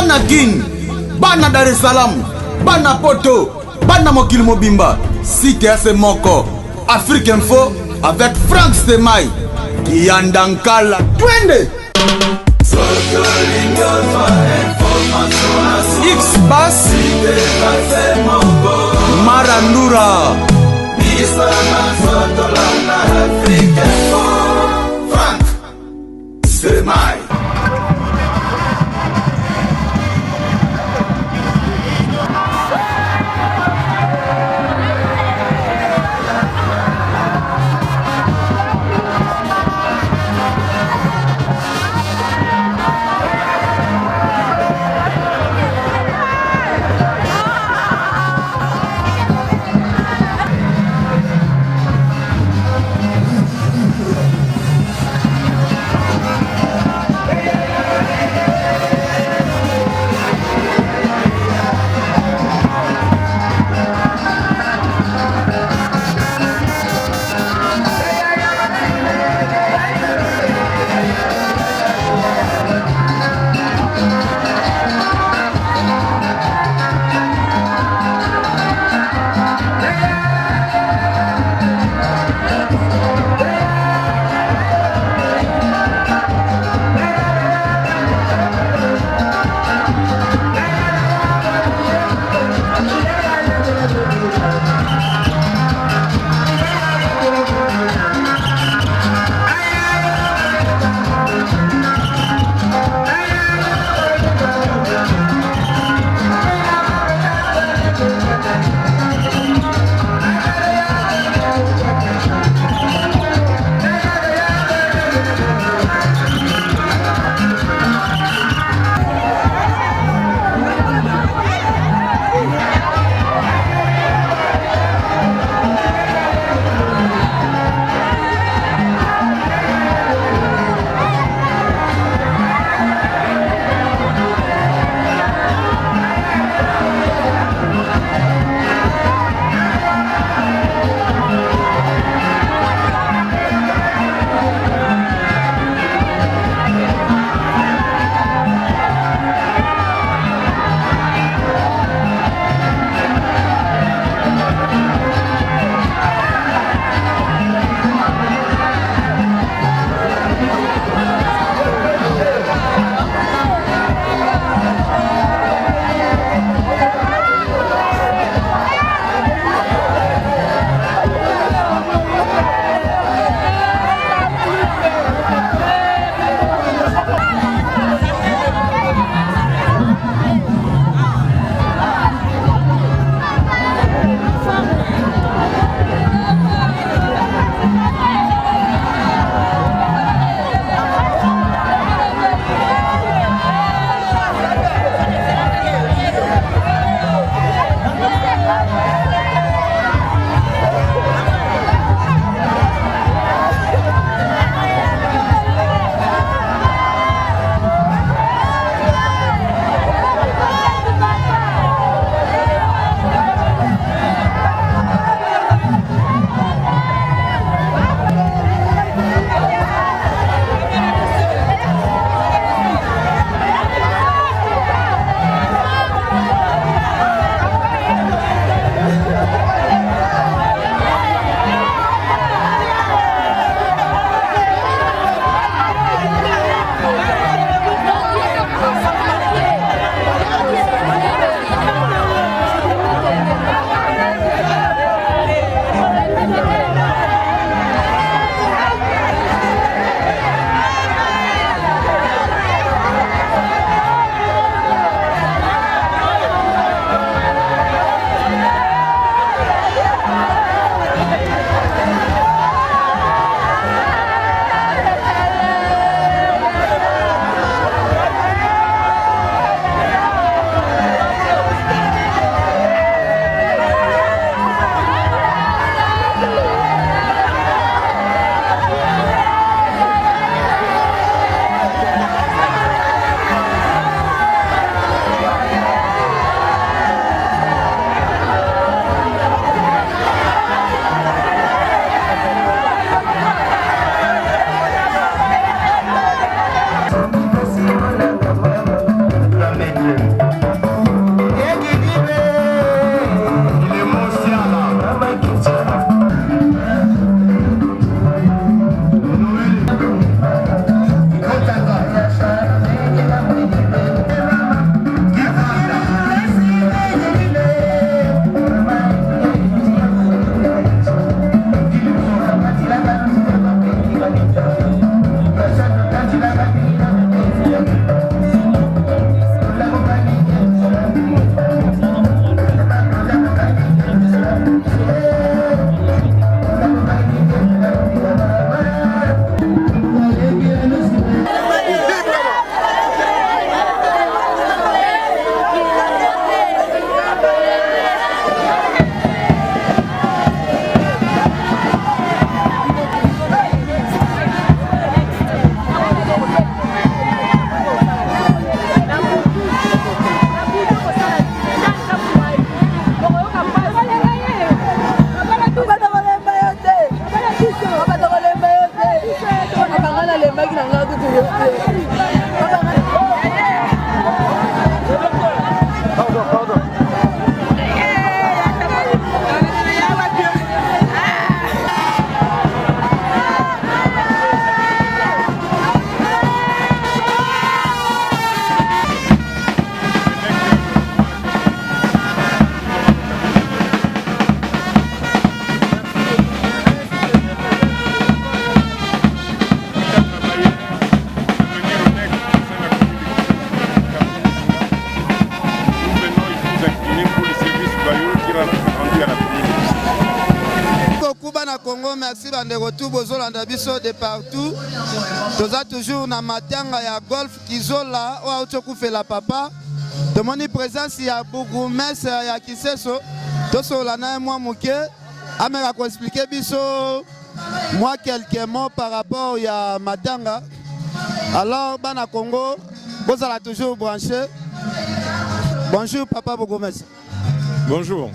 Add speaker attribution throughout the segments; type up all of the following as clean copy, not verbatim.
Speaker 1: bana Kin, bana Dar es Salaam, bana Poto, bana mokili mobimba. Site à ce moko Afrique Info avec Frank Stemai Kiandankala Twende X-Bass Marandura Frank Stemai.
Speaker 2: gros merci bande retour bozolanda biso de partout. Toza toujours na matanga ya golf Kizola o autokufela papa. Tomoni présence ya bourgmestre ya Kiseso. Tosola na moi moké. Amera ko expliquer biso moi quelques mots par rapport à matanga. Alors bana Congo, vous allez toujours branché. Bonjour papa bourgmestre.
Speaker 3: Bonjour.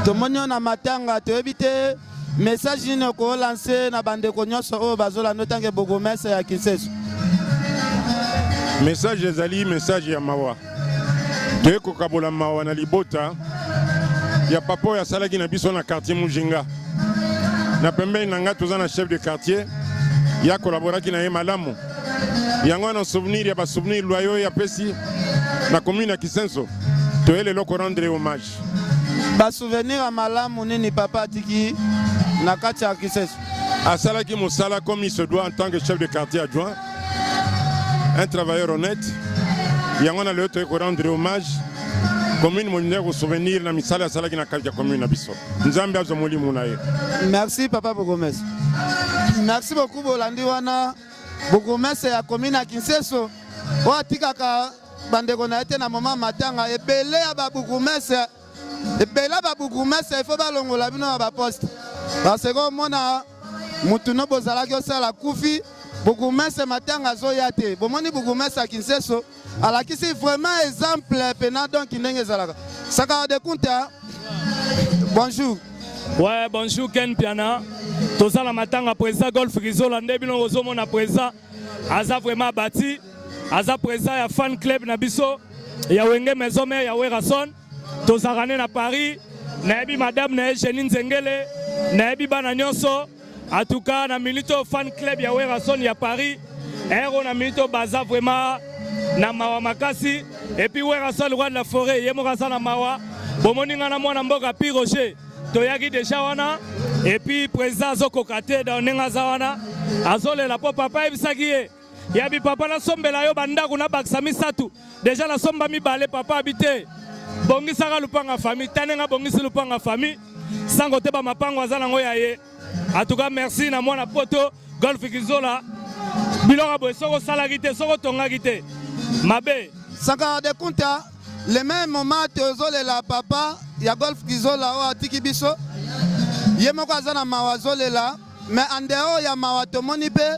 Speaker 2: Tout le monde na matanga to éviter message ni ko lancer na bande ko nyonso o bazola notange bourgmestre ya Kiseso.
Speaker 3: Message ezali message ya mawa. Te ko kabola mawa na libota. Ya papa ya salaki na biso na quartier Mujinga. Na pembe nanga toza na chef de quartier. Ya collaboraki na ye malamu. Yango na souvenir ya ba souvenir loyaux ya pesi na commune ya Kisenso. To ele loko rendre hommage.
Speaker 2: Ba souvenir à malamu nini papa tiki na kati ya Kiseso.
Speaker 3: Asalaki mosala comme il se doit en tant que chef de quartier adjoint. Un travailleur honnête. Yango na le to rendre hommage. Commune monnaie au souvenir na misala salaki na kati ya commune na biso. Nzambe azomoli munaye.
Speaker 2: Merci papa bourgmestre. Merci beaucoup bolandi wana bourgmestre ya commune ya Kiseso. O atikaka bandeko na ete na mama matanga ebele ya ba bourgmestre. Ebele ba bourgmestre il faut balongola bino ba poste. Parce que mona mutu no bozalaki osala kufi bourgmestre matanga zoyate. Bomoni bourgmestre ya Kiseso. Alors qui c'est vraiment exemple pena donc ndenge zalaka. Saka de Kunta. Bonjour.
Speaker 4: Ouais, bonjour Ken Piana. Tozala matanga président golf Kizola ndebino ozomona président aza vraiment bâti. Aza président ya fan club na biso ya wenge maison mère ya Werason. Tozarane na Paris. Naebi madame na Jenny Nzengele, naebi bana nyonso. En tout cas na milito fan club ya Werason ya Paris. Ero na milito baza vraiment na mawa makasi et puis Werason roi de la forêt yemokasa na mawa bomoninga na mwana mboka pi Roger toyaki déjà wana et puis président azokokate da onenga za wana azolela po papa ebisaki ye yabi papa na sombela yo bandako na bakisa misatu déjà na somba mibale papa habite bongisaka lupanga famille tanenga bongisi lupanga famille sango te ba mapango azana ngo ya ye. En tout cas merci na mwana poto golf Kizola bilora boy soko salaki te soko tongaki te mabe
Speaker 2: Saka de Kunta le même moment tozolela papa ya golf Kizola o atiki biso yemoko azana mawazolela mais en dehors ya mawa tomoni pe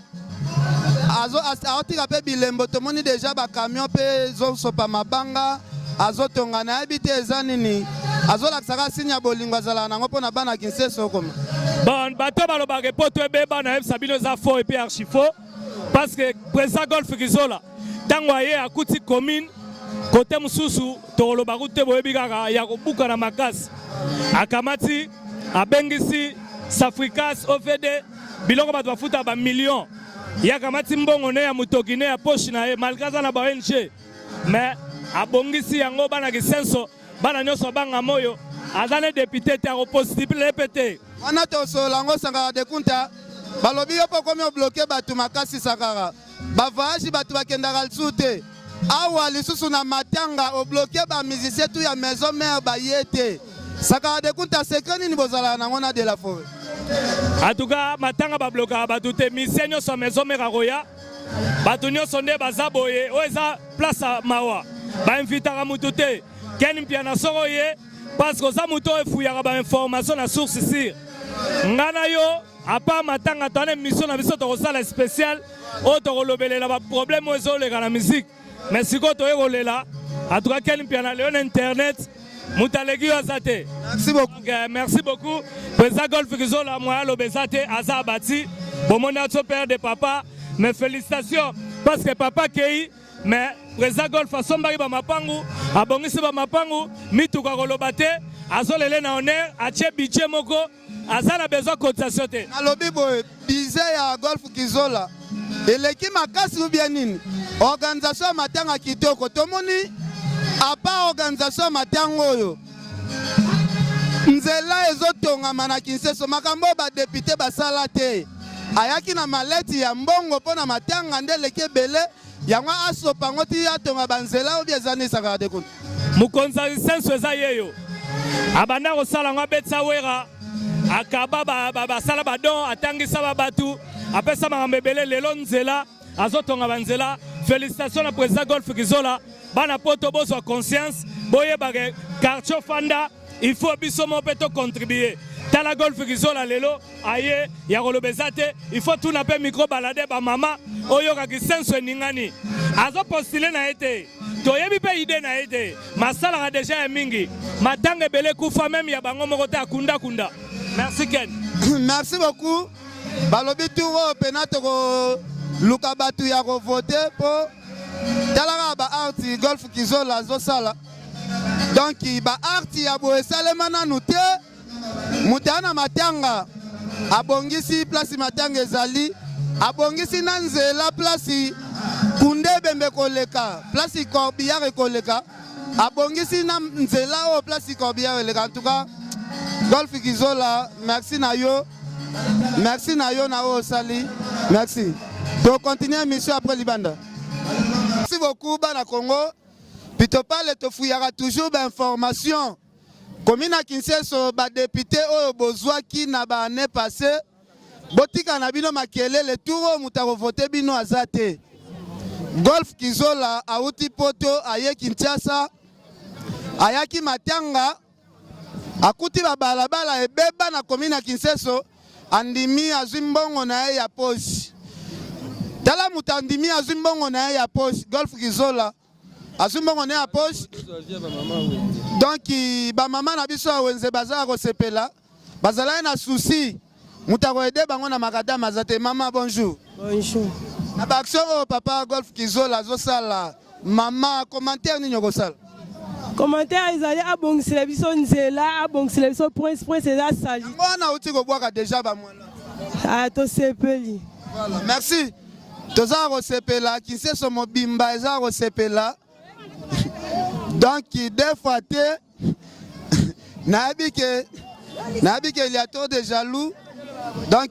Speaker 2: azotika pe bilembo tomoni déjà ba camion pe zosopa mabanga azotonga na habite eza nini azolakisaka signe ya bolingo azala nango mpo na bana Kiseso koma.
Speaker 4: Bon bato balobaka poto ebeba na yebisa bino eza faux et puis archi faux parce que président golf Kizola tango aye akuti commune côté mususu toloba kute boyebi kaka ya kobuka na makasi akamati abengisi Safricas OVD biloko bato bafuta ba million ya kamati mbongo ne ya mutokine ya poche na ye malgré ça na ba ONG mais abongisi yango bana Kisenso bana nyonso banga moyo azane député te opposible répété
Speaker 2: wana tosolango sanga de Kunta balobi yo poko mi bloquer batu makasi sakara ba voyage batu bakendaka lisusu awa lisusu na matanga o bloquer ba musicien tu ya maison mère ba yete sakara de Kunta secret nini bozala nango na de la forêt.
Speaker 4: En tout cas matanga ba bloquer batu te musicien nyonso maison mère roya batu nyonso nde bazaboye o eza place mawa ba invitaka mutu te Ken Piana soko ye parce que ça muto efuyaka ba information na source ici ngana yo apa matanga tane mission na biso to sala spécial o to lobelela ba problème ozo le kana musique mais siko to erolela en tout cas Ken Piana le internet mutalegi azate.
Speaker 2: Merci beaucoup.
Speaker 4: Merci beaucoup président golf Kizola moi lobezate azabati bomona to père de papa mes félicitations parce que papa kei mais président golf asombaki ba mapangu abongisi ba mapangu mituka kolobate azolele na honneur atie budget moko azana besoin cotisation te
Speaker 2: alobi boye bize ya golf Kizola eleki makasi ou bien nini organisation matanga kitoko tomoni apa organisation matanga oyo nzela ezotongama na Kiseso makambo ba député basala te ayaki na maleti ya mbongo pona matanga ndeleki ebele yango asopango ti atonga banzela ou bien zani saka de Kunta
Speaker 4: mukonza senso eza yeyo abanda kosala ngo abetisa wera akaba basala badon atangisa babatu apesa makambo ebele lelo nzela azotonga banzela. Félicitations na président Golf Kizola bana poto bozwa conscience boyebake quartier fanda il faut biso mo peto contribuer. Tala Golf Kizola lelo aye ya kolobeza te il faut tout na pe micro balade ba mama oyo ka kisenso ningani azo postuler na ete toyebi pe idée na ete masala ka déjà ya mingi matanga ebele kufa même ya bango moko te akunda kunda. Merci Ken.
Speaker 2: Merci beaucoup. Balobi tour penate ko luka batu ya ko voter po talaka ba arti Golf Kizola zo sala. Donc ba arti ya bo esalema nanu te mutana matanga abongisi place matanga ezali abongisi na nzela place kunde bembe koleka place Corbière koleka abongisi na nzela o place Corbière koleka. En tout cas Golf Kizola merci na yo na o sali merci. Donc continuer mission après Libanda. Merci beaucoup bana Congo. Puis to parle to fuyara toujours d'information. Commune à Kinshasa ba député oyo bozwaki na ba année passée botika na bino makele le tour mutaro voter bino azate. Golf Kizola auti poto aye Kinshasa ayaki matanga akuti ba balabala ebeba na commune à Kinshasa andimi azimbongo na ya poche. Tala mutandimi azimbongo na ya poche Golf Kizola azimbongo na ya poche. Donc ba mama na biso wenze bazala ko sepela bazala na souci mutako aider bango na makada mazate. Mama bonjour.
Speaker 5: Bonjour.
Speaker 2: Na ba action o papa Golf Kizola zo sala mama commentaire ni nyoko sala.
Speaker 5: Commentaire ezali abongisela biso nzela abongisela biso prince eza sali.
Speaker 2: Mwana uti ko bwaka déjà ba mwana.
Speaker 5: Ah to sepeli.
Speaker 2: Voilà, merci. Toza ko sepela Kinshasa mobimba eza ko sepela. Donc deux fois te nabi que il y a trop de jaloux. Donc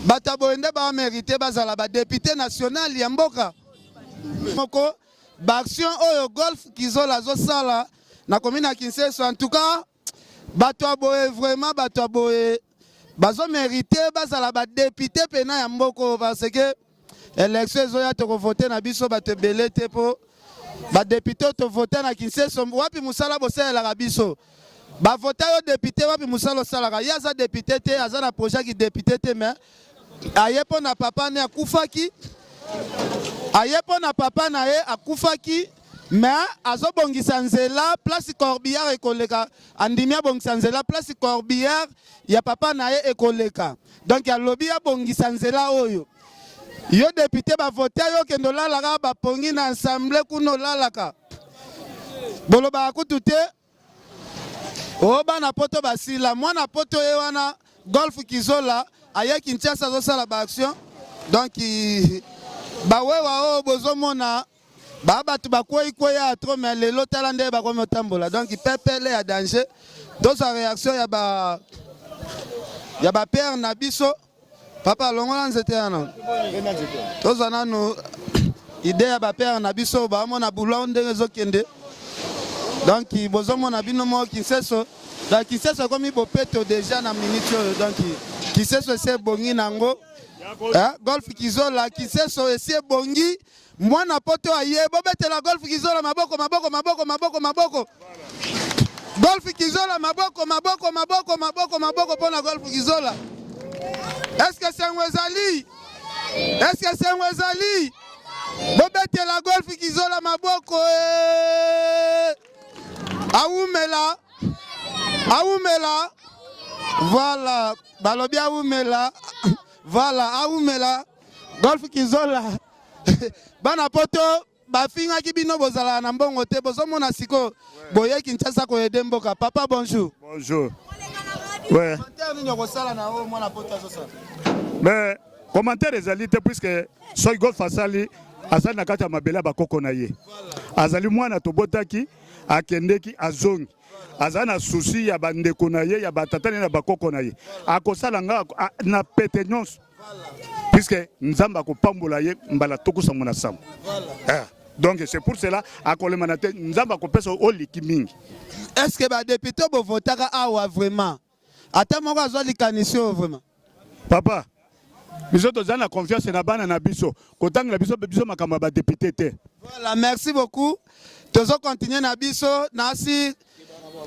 Speaker 2: bataboende ba mérité bazala ba député national ya mboka. Moko ba action oyo Golf Kizola zo sala na commune Kinshasa. En tout cas bato boye vraiment bato boye bazo mérité bazala ba député pena ya mboko parce que élection zo ya to voter na biso bato belé te po ba député to voter na Kinshasa wapi musala bosala la biso ba voter yo député wapi musala sala ka yaza député te aza na projet ki député te mais ayepo na papa ne akufaki ayepo na papa na ye akufaki mais azobongisa nzela place Corbière ekoleka andimi abongisa nzela place Corbière ya papa na ye ekoleka. Donc alobi abongisa nzela oyo yo député ba voter yo kendo lalaka ba pongi na assemblée kuno lalaka boloba kutu te o bana poto basila mwana poto ye wana Golf Kizola aye Kinshasa zo sala ba action. Donc ba wewa o bozomona ba batu bakoyi koya trop mais lelo talande ba komo tambola. Donc pepele ya danger dans sa réaction ya ba père na biso papa longola nzete yana tozana no idée ya ba père na biso ba mona bulonde ezokende. Donc bozomona bino mo Kinshasa da Kinshasa komi bopeto déjà na minute. Donc Kinshasa c'est bongi nango Golf Kizola Kinshasa esi bongi mwana poto aye bobetela Golf Kizola maboko Golf Kizola maboko pona Golf Kizola. Est-ce que c'est un Wezali? Bobetela Golf Kizola maboko Aoumela. Voilà, balobi Aoumela. Voilà, Aoumela. Golf Kizola. Bana poto bafinga kibino bozala na mbongo te bozomona siko boye Kinshasa ko edemboka. Papa bonjour.
Speaker 6: Bonjour. Ouais. Mais commentaire ezali te puisque soy Golf asali azali na kati ya mabela bakoko na ye. Azali mwana tobotaki akendeki azongi. Azali na souci ya bandeko na ye ya batatani na bakoko na ye. Akosala nga na pete nyonso. Puisque nzamba kopambola ye mbala tokusa mona sam. Donc c'est pour cela akolema na te nzamba kopesa oliki mingi.
Speaker 2: Est-ce que ba député bo votaka awa vraiment? ata moko azwa likanisi oyo vraiment.
Speaker 6: Papa, biso toza na confiance na bana na biso. Kotanga biso makambo ba député te.
Speaker 2: Voilà, merci beaucoup. Tozo continuer na biso nasi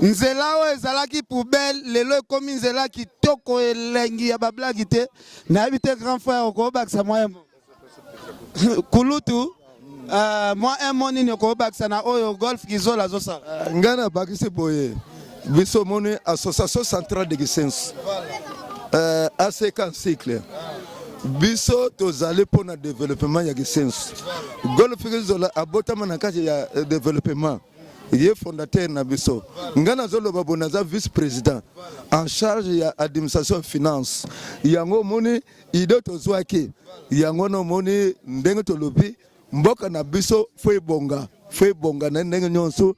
Speaker 2: nzela oyo ezalaki poubelle lelo ekomi nzela kitoko elengi ya bablagi te. Nayebi te grand frère okobakisa moi kulutu moi un moni nini okobakisa na oyo golf kizola azosala.
Speaker 7: Ngana bakisi boye biso moni association centrale de Gisenso ACK cycle biso tozali mpona développement ya Gisenso. Golf kizola abotama na kati ya développement. Il est fondateur na biso. Ngana zoloba bonaza vice-président en charge ya administration finance. Yango moni ide tozwaki. Yango no moni ndenge tolobi mboka na biso foi bonga na ndenge nyonso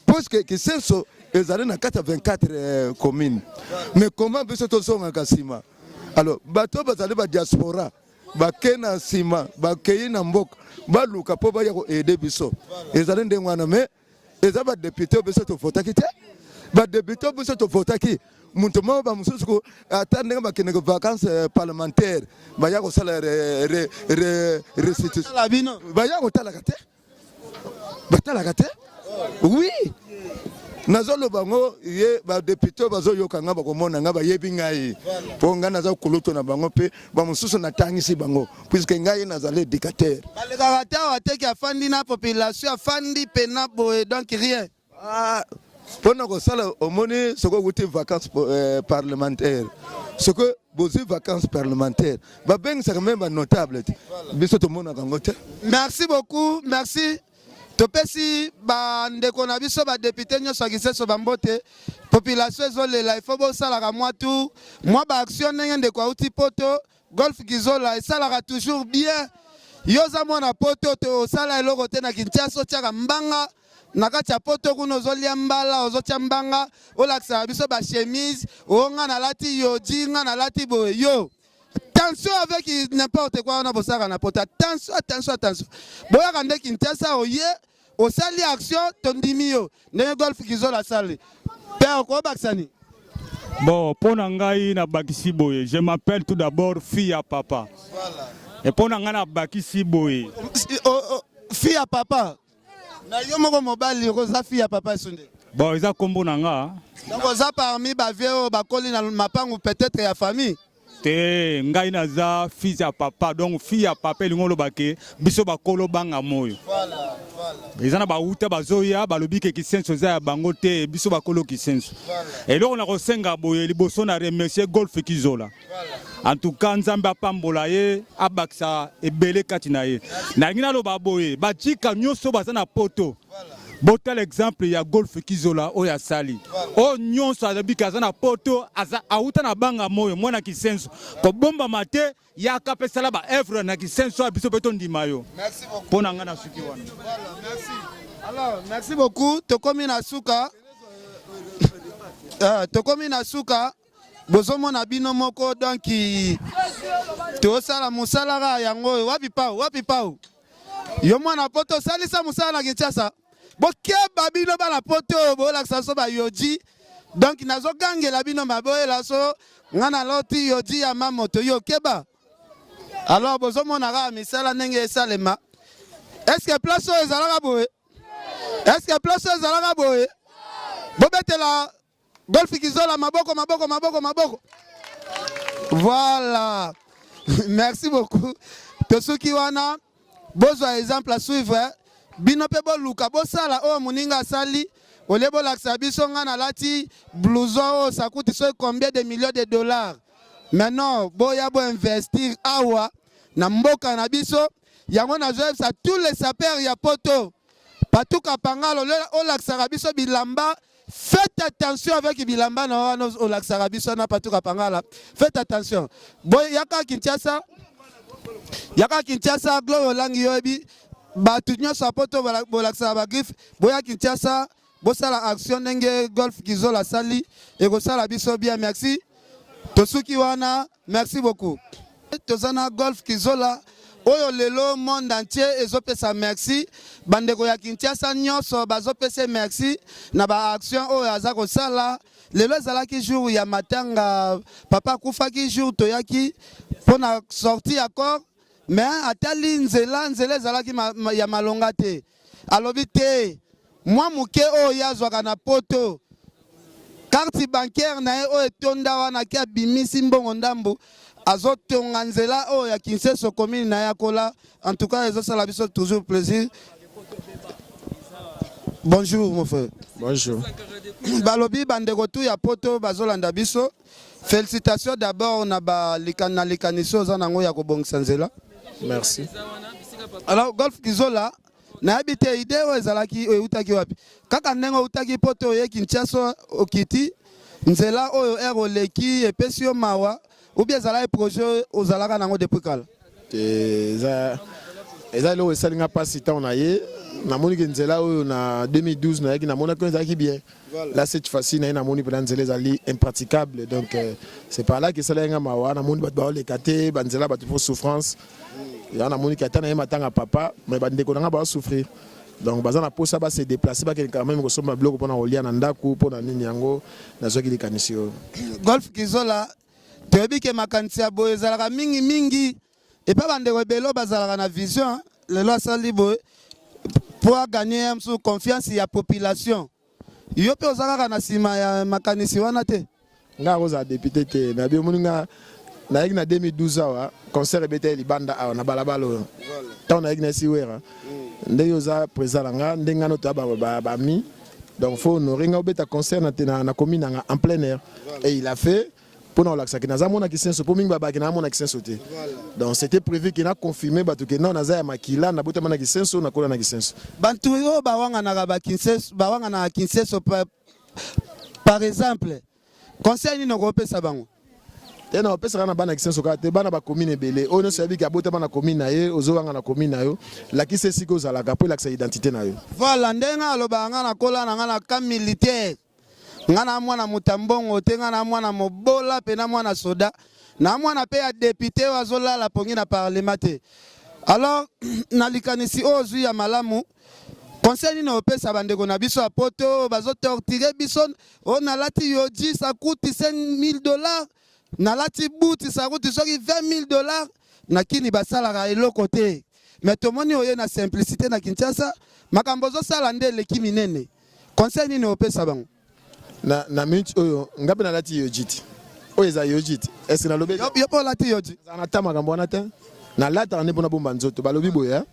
Speaker 7: parce que Gisenso ezali na 84 communes. Mais comment biso tozonga kasima? Alors bato bazali ba diaspora bakena sima bakeyi na mboka baluka po ba yako aider biso. Ezali ndenge wana mais eza ba député biso to votaki te. Ba député biso to votaki muntu mo ba mususu ko atande ba kene vacances parlementaires ba yako sala restitution ba yako talaka te. Batalaka te? Oui. Nazolo bango ye ba député bazo yokanga bakomona nga ba yebi ngai po nga naza kuluto na bango pe ba mususu na tangisi bango puisque ngai nazale dictateur
Speaker 2: baleka ta wateki afandi na population afandi pena boy donc rien
Speaker 7: pona ko sala omoni soko guti vacances parlementaires soko bozi vacances parlementaires ba beng ça même notable biso to mona kango te.
Speaker 2: Merci beaucoup, merci. Topesi ba ndeko na biso ba député nyonso Gisenso bambote population ezolela il faut bosalaka mwa tout mwa ba action ndenge ndeko auti poto golf kizola esalaka toujours bien yoza mwana poto to osala eloko te na Kinshasa otiaka mbanga na kati ya poto kuno ozolia mbala ozotia mbanga olakisa biso ba chemise onga na lati yoji nga na lati boye yo. Attention avec n'importe quoi on a bossaka na poto. Attention. Boya kande Kinshasa oye osali action tondimio ndenge golf kizola sali. Père ko baksani.
Speaker 8: Bon, pour ngai na bakisi boye, je m'appelle tout d'abord fille à papa. Voilà. Et pour ngai na bakisi boye.
Speaker 2: Fille à papa. Na yo moko mobali roza fille à papa sonde.
Speaker 8: Bon, eza kombo nanga.
Speaker 2: Donc oza parmi ba vieux ba koli na mapangu peut-être ya famille.
Speaker 8: Te ngai naza fils ya papa donc fille ya papa lingolo bake biso bakolo banga moyo. Voilà. Ezana ba uta bazoya balobi ke Gisenso za ya bango te biso bakolo Gisenso. Et là on a resenga boye liboso na remercier golf kizola. En tout cas nzambe apambola ye abaksa ebele kati na ye. Na ngina lo baboye batika nyoso bazana poto. Botel exemple ya golf kizola oya sali o nyonso azabika azana poto aza auta na banga moyo mwana Gisenso ko bomba mate ya kapesala ba œuvre na Gisenso biso beto ndimayo. Merci beaucoup pona ngana suki wana.
Speaker 2: Voilà, merci. Alors merci beaucoup tokomi na suka tokomi na suka bozomo na bino moko donc to sala musala yango wapi pao yo mwana poto salisa musala na Kinshasa. Boke babino bala poto bolakisa so ba yoji donc nazo gangela bino maboyela so ngana loti yoji ya mamoto yo keba. Alors bozomona ka misala ndenge esalema. Est-ce que place ezalaka boye? Est-ce que place ezalaka boye? Bobetela golf kizola maboko. Voilà. Merci beaucoup. Tosuki wana bozwa exemple à suivre. Bino pe boluka bosala o muninga sali olebo laksa biso nga na lati blouson ça coûte combien de millions de dollars. Maintenant boya bo investir awa na mboka na biso yango na joie ça tous les sapeurs ya poto patuka pangalo o laksa biso bilamba. Faites attention avec bilamba na o laksa biso na patuka pangala. Faites attention. Boya yaka Kinshasa gloire langi yobi batu nyonso apoto bolakisa ba griffe boya Kinshasa bosala action ndenge golf kizola sali ekosala biso bien merci tosuki wana merci beaucoup tozana golf kizola oyo lelo monde entier ezopesa merci bandeko ya Kinshasa nyonso bazopesa merci na ba action oyo aza kosala lelo ezalaki jour ya matanga papa kufaki jour toyaki pona sortie accord mais atali nzela ezalaki ya malonga te alobi te mwa muke oyo yazwaka na poto carte bancaire na ye oyo etonda wana ki abimisi mbongo ndambu azotonga nzela oyo ya Kinshasa commune na yakola. En tout cas ezosala biso toujours plaisir. Bonjour mon frère.
Speaker 9: Bonjour.
Speaker 2: Balobi bandeko tu ya poto bazolanda biso. Félicitations d'abord na ba likana likaniso za nango ya kobongisa nzela.
Speaker 9: Merci.
Speaker 2: Alors Golf Kizola na habite idée oyo ezalaki utaki wapi kaka ndenge utaki poto ye Kinshasa okiti nzela oyo eroleki epesi yo mawa ou bien ezala projet ozalaka nango depuis kala
Speaker 9: eza lo esalinga pasi tant na ye namoni ke nzela oyo na 2012 na yaki namona ko ezalaki bien. Là cette fois-ci na namoni pendant nzela ezali impraticable donc c'est par là que esalinga mawa namoni bato baolekate banzela bato pour souffrance ya namoni ke atana ye matanga papa mais bandeko nanga ba souffrir donc baza na posa ba se déplacer ba quand même kosomba bloc pona olia na ndaku pona nini yango nazoki likanisi yo
Speaker 2: Golf Kizola toyebi ke makanisi ya boye ezalaka mingi et pas bandeko ebelo bazalaka na vision lelo asali boye pour gagner sous confiance ya population yo pe ozalaka na sima ya makanisi wana te
Speaker 9: nga koza député te na bio moninga na yaki na 2012 awa concert ebete libanda awa na balabala oyo ntango na yaki na siwera ndenge oza président na nga ndenge ngano toya bami donc faut honorer nga obeta concert na commune nanga en plein air et il a fait pour nous relaxer naza mona kisenso pour mingi babaki na mona kisenso te donc c'était prévu qu'il a confirmé batu ke non naza ya makila na bota mana kisenso na kola na kisenso
Speaker 2: bantu yo bawanga na ba Kinshasa bawanga na Kinshasa par exemple conseil ni ngopesa bango
Speaker 9: tena opesa na bana kisenso ka te bana ba commune belé ono sabi ka bota bana commune na ye ozowanga na commune na yo la kisesi ko zala ka pour l'accès identité na yo
Speaker 2: voilà ndenga alobanga na kola na ngana ka militaire ngana mwana mutambongo te ngana mwana mobola pe na mwana soda na mwana pe ya député wazolala pongi na parlement te alors na likanisi ozu ya malamu conseil ni opesa bandeko na biso apoto bazo torturer biso on a lati yoji ça coûte $5,000 na lati buti ça coûte soki $20,000 na kini basala eloko te mais tomoni oye na simplicité na Kinshasa makambo zo sala nde leki minene conseil ni opesa bango
Speaker 9: na minute oyo ngabe na lati yojiti oyo eza yojiti est-ce na lobe
Speaker 2: yo po lati yoji
Speaker 9: na tama kambo na te na lata ne pona bomba nzoto balobi boya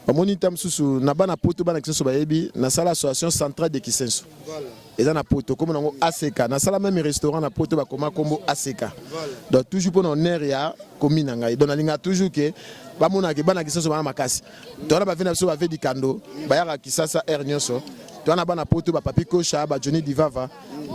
Speaker 9: bamoni tam susu na bana poto bana kisenso bayebi na sala association centrale de Kisenso voilà eza na poto comme nango ACK na sala même restaurant na poto ba koma kombo ACK voilà donc toujours pona honneur ya commune ngai donc alinga toujours que bamona ke bana kisenso bana makasi donc ba vina biso ba vedi kando ba yaka kisasa air nyonso twana bana poto ba papi kosha ba Johnny Divava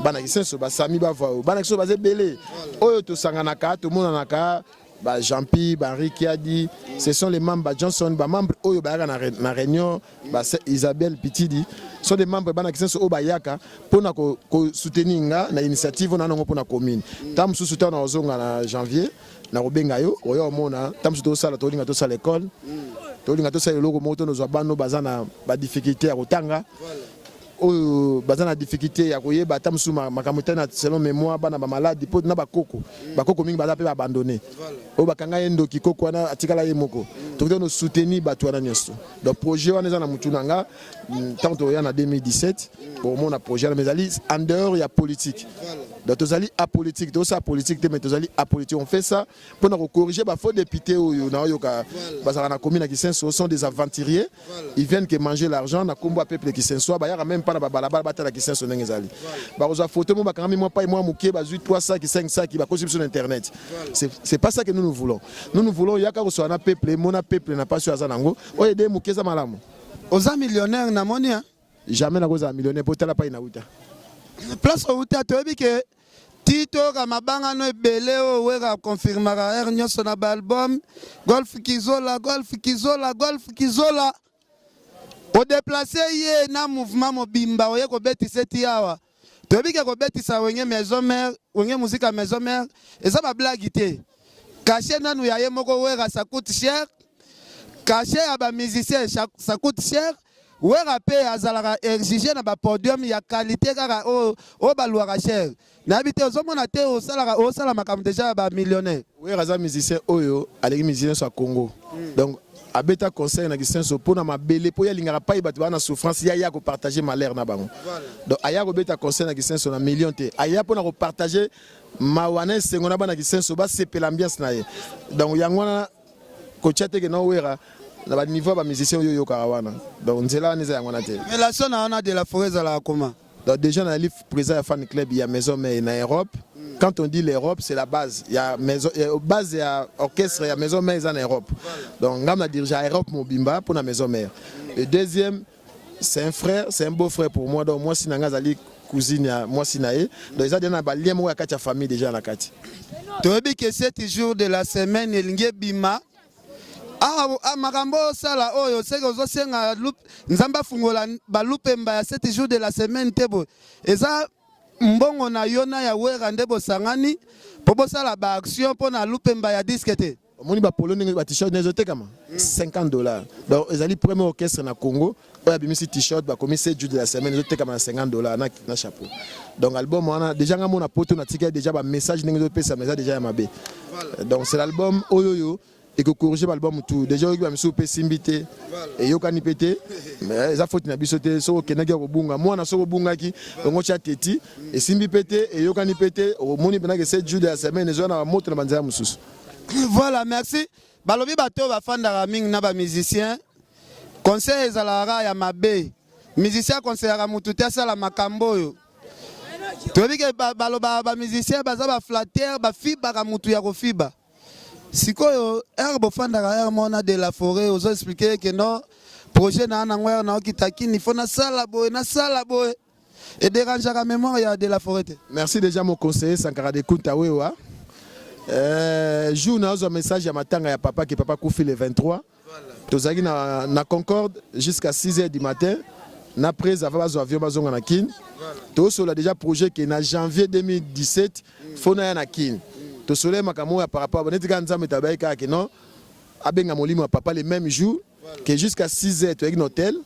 Speaker 9: bana kisenso ba Sami ba voa bana kisenso ba zebele oyo to sanganaka to monanaka ba Jean-Pi ba Rikiadi ce sont les membres Johnson ba membres oyo ba na réunion ba Isabelle Pitidi sont des membres bana kisenso o ba yaka pona ko soutenir nga na initiative na ngo pona commune tam sous soutien na ozonga na janvier na robenga yo oyo mona tam sous to sala to linga to sala école to linga to sala logo moto no zo bano bazana ba difficulté à kotanga oyo bazana difficulté ya koyeba tamsu makamutana selon mémoire bana ba malade po na bakoko mingi baza pe abandonné o bakanga yendo kikoko wana atikala ye moko to no soutenir bato wana nyoso donc projet wana za na mutunanga tant to ya na 2017 pour mon projet mais ali en dehors ya politique donc tozali apolitique to ça politique te mais tozali apolitique on fait ça pour nous corriger ba faux député oyo na yoka bazana na commune Kisenso sont des aventuriers ils viennent que manger l'argent na kombo peuple Kisenso ba ya même pas na balabala batala Kisenso ndenge ezali ba oza photo mo bakanga moi pas moi muke ba 8 3 sacs 5 sacs ba consulter sur internet c'est pas ça que nous voulons yaka ko so na peuple mona peuple na pas sur azanango o aider muke za malamu
Speaker 2: oza millionnaire na moni
Speaker 9: jamais na koza millionnaire potala pa ina uta
Speaker 2: place uta toyebi ke tito ka mabanga no ebele o weka confirmera er nyonso na ba album Golf Kizola o déplacer ye na mouvement mobimba oye ko betisa ti awa toyebi ke ko betisa wenge maison mère wenge musique maison mère eza ba blague te caché nanu ya ye moko weka ça coûte cher cachet à ba musicien ça coûte cher. Ouais rappé azalaka exigé na ba podium ya qualité kaka o baluaka cher. Na habité ozomona te o sala makambo déjà ba millionnaire.
Speaker 9: Ouais raza musicien oyo aleki musicien so Congo. Donc abeta conseil na gisenso pona mabele po ya lingaka pa ibatu bana souffrance ya ko partager malheur na bango. Donc aya ko beta conseil na gisenso na million te. Aya pona ko partager mawana sengo na bana gisenso ba sepe l'ambiance na ye. Donc yangwana ko chate ke na wera na ba niveau ba musicien yo karawana. Donc nzela neza yangwana te.
Speaker 2: Relation na ona de la forêt à la comment.
Speaker 9: Donc déjà dans le livre président de fan club il y a maison mais en Europe. Quand on dit l'Europe, c'est la base. Il y a maison, base, il y a orchestre, il y a maison mère en Europe. Donc, on a dirigé à Europe Mobimba pour la maison mère. Le deuxième, c'est un frère, c'est un beau frère pour moi. Donc, moi, si Nangazali cousine, moi, si Naé. Donc, ils ont des liens, moi, avec la famille déjà dans la Kati.
Speaker 2: Tu as dit que 7 jours de la semaine, il y a Bima. Makambo sala oyo c'est que ozosenga nzamba fungola balupemba ya 7 jours de la semaine tebo. Eza mbongo na yona ya wera ndebo sangani popo sala ba action pona lupemba ya disquete.
Speaker 9: Moni ba polonais ba t-shirt nezote kama $50. Donc ezali premier orchestre na Congo, oya bimisi t-shirt ba komi 7 jours de la semaine nezote kama $50 na chapeau. Donc album on a déjà ngamo na poto na tika déjà ba message ndenge pesa message déjà ya mabe. Donc c'est l'album Oyoyo et que corriger l'album tout déjà oyo ba miso pe simbité et yo kani pété mais ça faut na bisoté so kenaki ko bunga moi na so bunga ki ngo cha teti et simbi pété et yo kani pété au moni bena que 7 jours de la semaine zo na moto na banza mususu.
Speaker 2: Voilà, merci. Balobi bato ba fanda ming na ba musicien conseil ezalaka ya mabe musicien conseillera mutu te sala makambo yo. Tobi ke baloba ba musicien baza ba flatter ba fiba ka mutu ya ko fiba. Sikoyo herbe fandaka her mona de la forêt ozo expliquer que non projet na ngwer na okitaki ni fona sala boy et déranger la mémoire ya de la forêt.
Speaker 9: Merci déjà mon conseiller Sankara de Kuntawewa. Jour na un message ya matanga ya papa qui papa Koufi le 23. Tozaki na Concorde jusqu'à 6h du matin. Na prise avant bazo avion bazonga na kin. To so la déjà projet qui na janvier 2017 fona ya na kin. To soleil makamo par rapport à netika nzambe tabaika que non abenga molimo papa le même jour que jusqu'à 6h to avec hôtel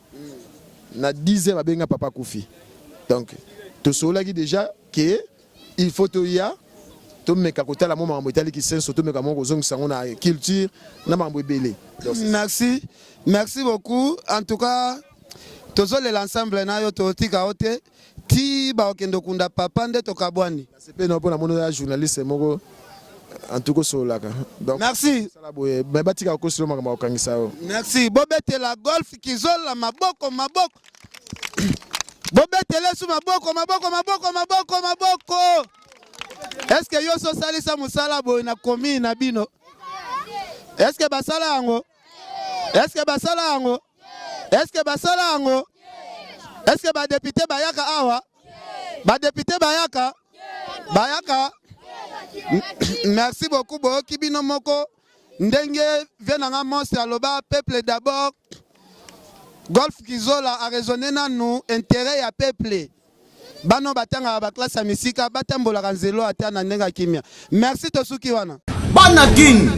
Speaker 9: na 10h abenga papa Koufi. Donc to soleil déjà que il faut to ya to meka kota la mama mbetali ki senso to meka mongo zongi sango na culture na mambo belé. Merci
Speaker 2: beaucoup en tout cas tozole l'ensemble na yo to tika ote ti ba okendo kunda papa nde to kabwani.
Speaker 9: C'est pas non pour la mono journaliste moko en tout cas sur là. Donc
Speaker 2: merci. Merci. Bobete la golf kizola maboko. Bobete lesu maboko. Est-ce que yo so salisa musala boy na komi na bino? Est-ce que basala yango? Est-ce que ba député bayaka awa? Ba député bayaka? Merci beaucoup Boki Bino Moko ndenge venanga monse aloba peuple d'abord golf kizola a raisonné na nous intérêt ya peuple bano batanga ba classe ya misika batambola kanzelo ata na ndenga kimia. Merci tosuki wana
Speaker 1: bana king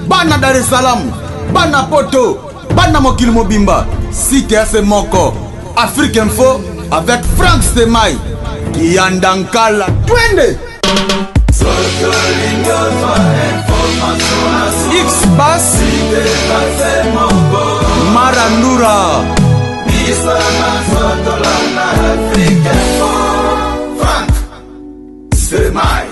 Speaker 1: bana Dar es Salaam bana poto bana mokili mobimba CTS Moko Afrique Info avec Frank Stemai Kiandankala twende X-Bass Marandura Frank Stemai